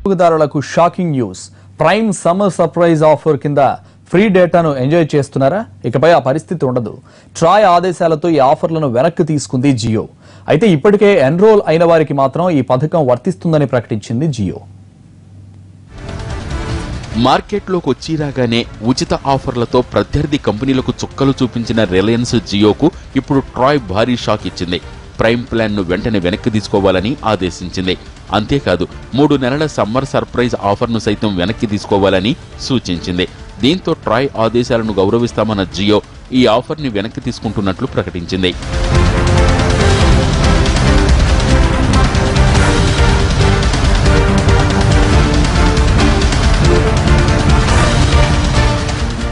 వినియోగదారులకు shocking news. Prime summer surprise offer కింద free డేటాను ఎంజాయ్ చేస్తున్నారా? ఇకపై ఆ పరిస్థితి ఉండదు. ట్రాయ్ ఆదేశాలతో ఈ ఆఫర్లను వెనక్కి తీసుకుంది జియో. అయితే ఇప్పటికే ఎన్రోల్ అయిన వారికి మాత్రం ఈ పథకం వర్తిస్తుందని ప్రకటించింది జియో. మార్కెట్లోకి వచ్చి రాగానే ఉచిత ఆఫర్లతో ప్రత్యర్థి కంపెనీలకు చుక్కలు చూపించిన రిలయన్స్ జియోకు ఇప్పుడు ట్రాయ్ భారీ షాక్ ఇచ్చింది. ప్రైమ్ ప్లాన్ ను వెంటనే వెనక్కి తీసుకోవాలని ఆదేశించింది. అంతేకాదు 3 నెలల సమ్మర్ సర్ప్రైజ్ ఆఫర్ ను సైతం వెనక్కి తీసుకోవాలని సూచించింది. దీంతో ట్రాయ్ ఆదేశాలను గౌరవిస్తామన్న జియో ఈ ఆఫర్ ని వెనక్కి తీసుకుంటున్నట్లు ప్రకటించింది.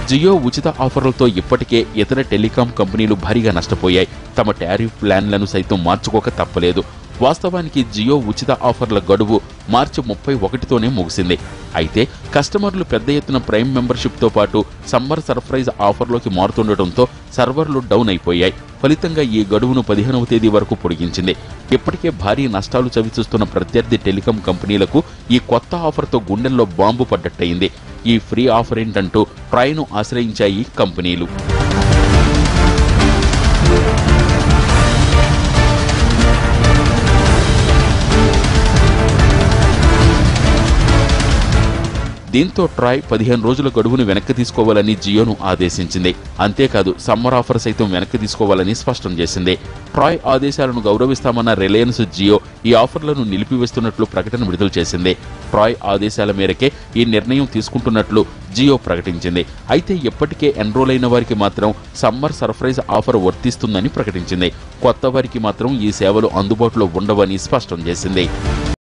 జియో ఉచిత ఆఫర్లతో ఇప్పటికే ఇతర టెలికాం కంపెనీలు భారీగా నష్టపోయాయి. తమ టారిఫ్ ప్లాన్లను సైతం మార్చుకోక తప్పలేదు. వాస్తవానికి జియో ఉచిత ఆఫర్ల గడువు మార్చి 31తోనే ముగిసింది. అయితే కస్టమర్లు పెద్ద ఎత్తున ప్రైమ్ మెంబర్షిప్తో పాటు సమ్మర్ సర్ప్రైజ్ ఆఫర్లోకి మారుతుండటంతో సర్వర్లు డౌన్ అయిపోయాయి. ఫలితంగా ఈ గడువును 15వ తేదీ వరకు పొడిగించింది. ఇప్పటికే భారీ నష్టాలు చవిచూస్తున్న ప్రత్యర్థి టెలికాం కంపెనీలకు ఈ కొత్త ఆఫర్తో గుండెల్లో బాంబు పడ్డట్టయింది. ఈ ఫ్రీ ఆఫర్ ఏంటంటూ ట్రాయ్ను ఆశ్రయించాయి కంపెనీలు. దీంతో ట్రాయ్ 15 రోజుల గడువును వెనక్కి తీసుకోవాలని జియోను ఆదేశించింది. అంతేకాదు సమ్మర్ ఆఫర్ సైతం వెనక్కి తీసుకోవాలని స్పష్టం చేసింది. ట్రాయ్ ఆదేశాలను గౌరవిస్తామన్న రిలయన్స్ జియో ఈ ఆఫర్లను నిలిపివేస్తున్నట్లు ప్రకటన విడుదల చేసింది. ట్రాయ్ ఆదేశాల మేరకే ఈ నిర్ణయం తీసుకుంటున్నట్లు జియో ప్రకటించింది. అయితే ఇప్పటికే ఎన్రోల్ అయిన వారికి మాత్రం సమ్మర్ సర్ప్రైజ్ ఆఫర్ వర్తిస్తుందని ప్రకటించింది. కొత్త వారికి మాత్రం ఈ సేవలు అందుబాటులో ఉండవని స్పష్టం చేసింది.